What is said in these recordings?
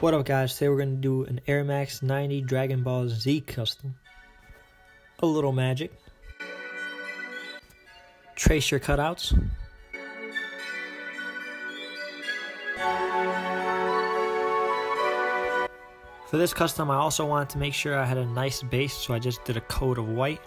What up guys, today we're going to do an Air Max 90 Dragon Ball Z custom. A little magic. Trace your cutouts. For this custom I also wanted to make sure I had a nice base, so I just did a coat of white.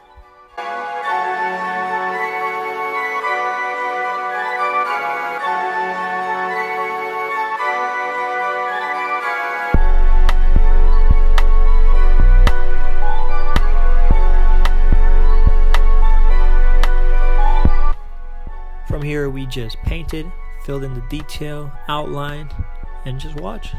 From here we just painted, filled in the detail, outlined, and just watch.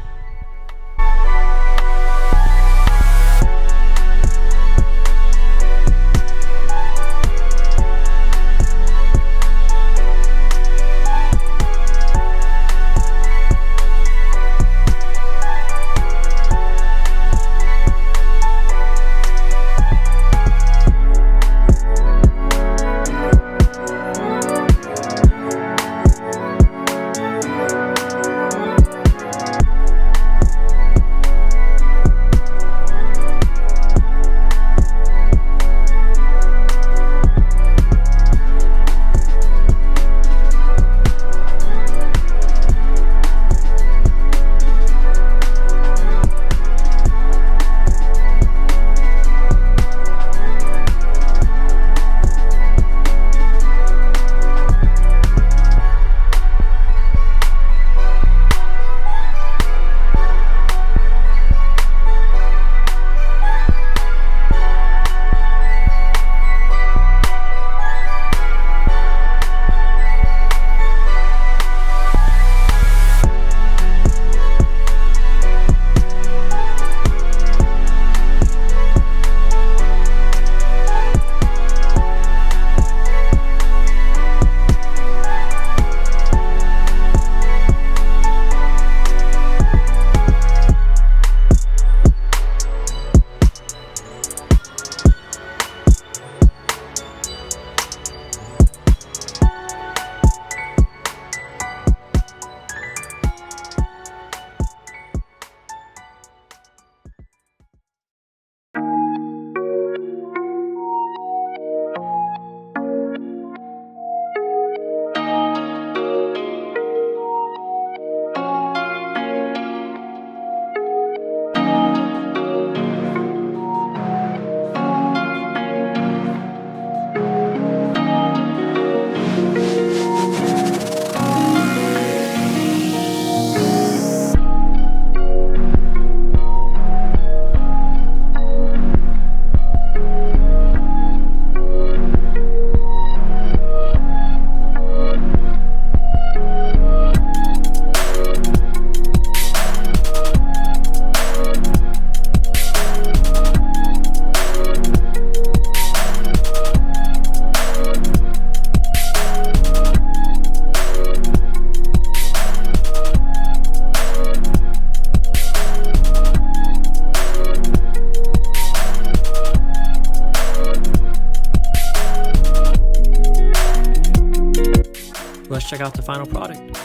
Let's check out the final product.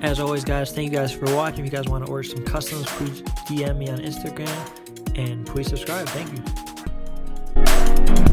As always guys, thank you guys for watching. If you guys want to order some customs, please DM me on Instagram and please subscribe. Thank you.